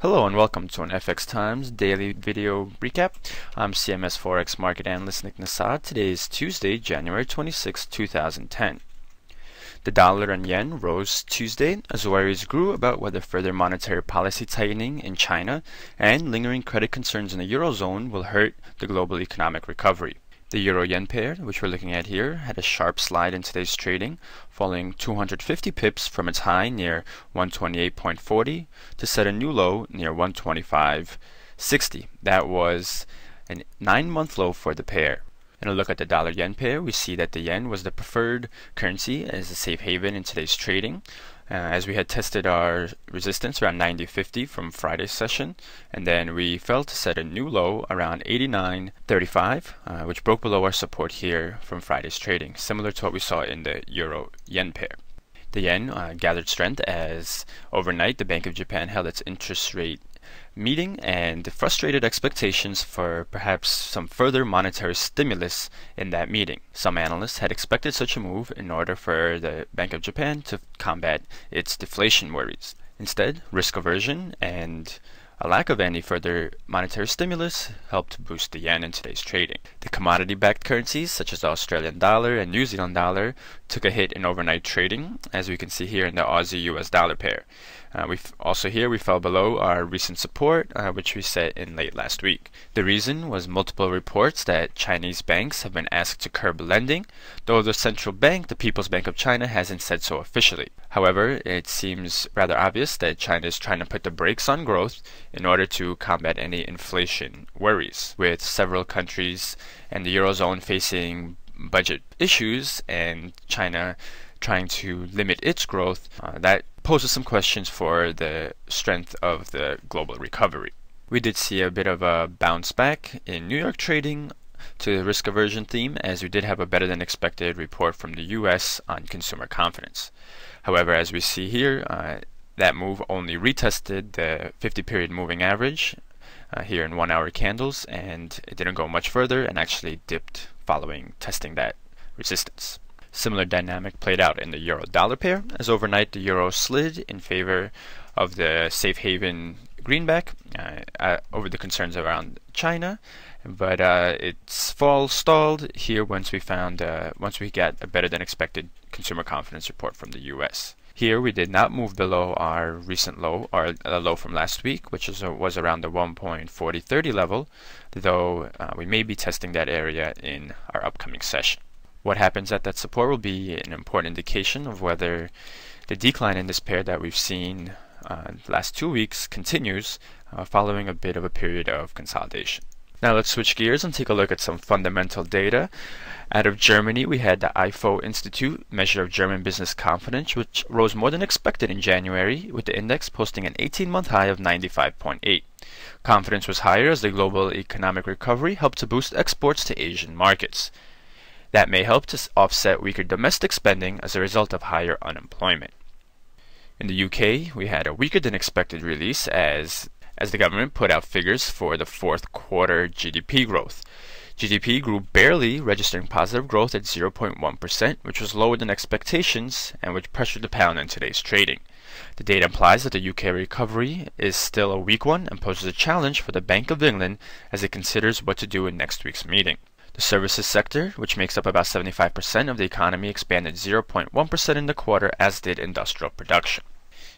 Hello and welcome to an FXTimes daily video recap. I'm CMS Forex market analyst Nick Nassad. Today is Tuesday, January 26, 2010. The dollar and yen rose Tuesday as worries grew about whether further monetary policy tightening in China and lingering credit concerns in the Eurozone will hurt the global economic recovery. The euro-yen pair, which we're looking at here, had a sharp slide in today's trading, falling 250 pips from its high near 128.40 to set a new low near 125.60. That was a 9-month low for the pair. In a look at the dollar-yen pair, we see that the yen was the preferred currency as a safe haven in today's trading, as we had tested our resistance around 90.50 from Friday's session, and then we fell to set a new low around 89.35, which broke below our support here from Friday's trading, similar to what we saw in the euro-yen pair. The yen gathered strength as overnight the Bank of Japan held its interest rate meeting and frustrated expectations for perhaps some further monetary stimulus in that meeting. Some analysts had expected such a move in order for the Bank of Japan to combat its deflation worries. Instead, risk aversion and a lack of any further monetary stimulus helped boost the yen in today's trading. The commodity-backed currencies such as the Australian dollar and New Zealand dollar took a hit in overnight trading, as we can see here in the Aussie-US dollar pair. We fell below our recent support, which we set in late last week. The reason was multiple reports that Chinese banks have been asked to curb lending, though the central bank, the People's Bank of China, hasn't said so officially. However, it seems rather obvious that China is trying to put the brakes on growth in order to combat any inflation worries, with several countries and the Eurozone facing budget issues and China trying to limit its growth. That poses some questions for the strength of the global recovery. We did see a bit of a bounce back in New York trading to the risk aversion theme, as we did have a better than expected report from the US on consumer confidence. However, as we see here, that move only retested the 50-period moving average here in 1-hour candles, and it didn't go much further and actually dipped following testing that resistance. Similar dynamic played out in the euro-dollar pair, as overnight the euro slid in favor of the safe haven greenback over the concerns around China, but its fall stalled here once we got a better than expected consumer confidence report from the US. Here we did not move below our recent low, or a low from last week, which was around the 1.4030 level, though we may be testing that area in our upcoming session. What happens at that support will be an important indication of whether the decline in this pair that we've seen the last 2 weeks continues following a bit of a period of consolidation. Now let's switch gears and take a look at some fundamental data. Out of Germany, we had the IFO Institute measure of German business confidence, which rose more than expected in January, with the index posting an 18-month high of 95.8. Confidence was higher as the global economic recovery helped to boost exports to Asian markets. That may help to offset weaker domestic spending as a result of higher unemployment. In the UK, we had a weaker than expected release as the government put out figures for the fourth quarter GDP growth. GDP grew barely, registering positive growth at 0.1%, which was lower than expectations and which pressured the pound in today's trading. The data implies that the UK recovery is still a weak one and poses a challenge for the Bank of England as it considers what to do in next week's meeting. The services sector, which makes up about 75% of the economy, expanded 0.1% in the quarter, as did industrial production.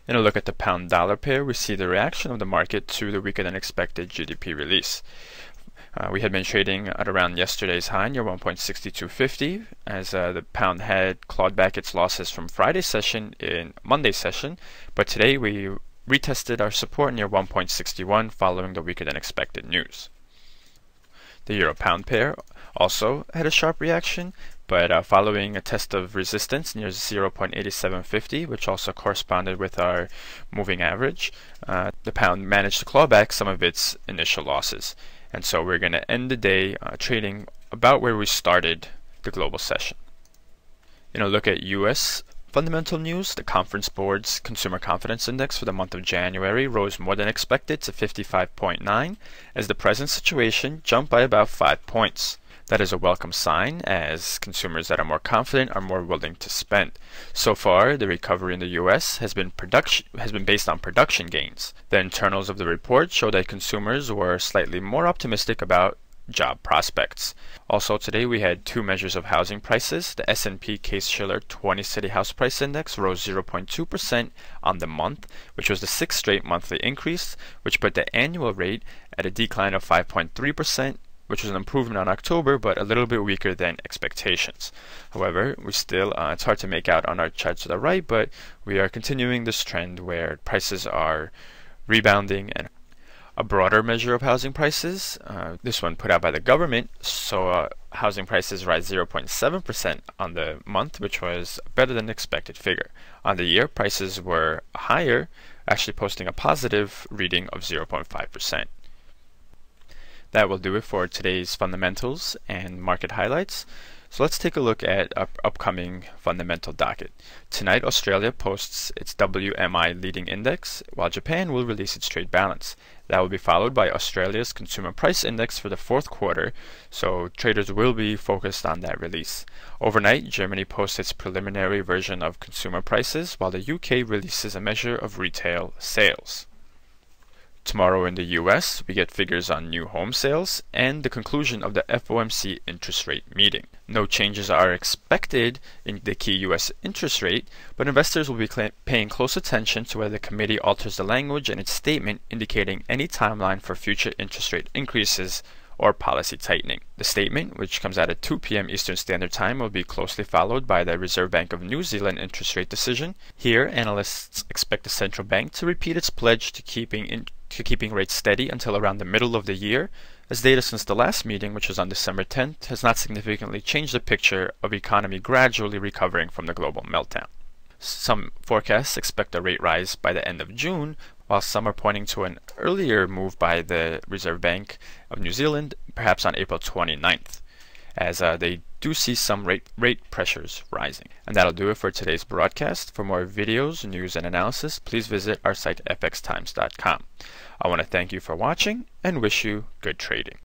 In a look at the pound-dollar pair, we see the reaction of the market to the weaker than expected GDP release. We had been trading at around yesterday's high near 1.6250, as the pound had clawed back its losses from Friday's session in Monday's session, but today we retested our support near 1.61 following the weaker than expected news. The euro-pound pair also had a sharp reaction, but following a test of resistance near 0.8750, which also corresponded with our moving average, the pound managed to claw back some of its initial losses. And so we're going to end the day trading about where we started the global session. In a look at US fundamental news, the Conference Board's Consumer Confidence Index for the month of January rose more than expected to 55.9, as the present situation jumped by about 5 points. That is a welcome sign, as consumers that are more confident are more willing to spend. So far, the recovery in the US has been based on production gains. The internals of the report show that consumers were slightly more optimistic about job prospects. Also today we had two measures of housing prices. The S&P Case-Shiller 20 City House Price Index rose 0.2% on the month, which was the sixth straight monthly increase, which put the annual rate at a decline of 5.3%, which was an improvement on October, but a little bit weaker than expectations. However, we still, it's hard to make out on our chart to the right, but we are continuing this trend where prices are rebounding. And a broader measure of housing prices, this one put out by the government, saw housing prices rise 0.7% on the month, which was better than expected figure. On the year, prices were higher, actually posting a positive reading of 0.5%. That will do it for today's fundamentals and market highlights. So let's take a look at our upcoming fundamental docket. Tonight, Australia posts its WMI leading index, while Japan will release its trade balance. That will be followed by Australia's consumer price index for the fourth quarter, so traders will be focused on that release. Overnight, Germany posts its preliminary version of consumer prices, while the UK releases a measure of retail sales. Tomorrow in the US, we get figures on new home sales and the conclusion of the FOMC interest rate meeting. No changes are expected in the key US interest rate, but investors will be paying close attention to whether the committee alters the language in its statement indicating any timeline for future interest rate increases or policy tightening. The statement, which comes out at 2 p.m. Eastern Standard Time, will be closely followed by the Reserve Bank of New Zealand interest rate decision. Here, analysts expect the central bank to repeat its pledge to keeping rates steady until around the middle of the year, as data since the last meeting, which was on December 10th, has not significantly changed the picture of the economy gradually recovering from the global meltdown. Some forecasts expect a rate rise by the end of June, while some are pointing to an earlier move by the Reserve Bank of New Zealand, perhaps on April 29th, as they do see some rate pressures rising. And that'll do it for today's broadcast. For more videos, news, and analysis, please visit our site FXTimes.com. I want to thank you for watching and wish you good trading.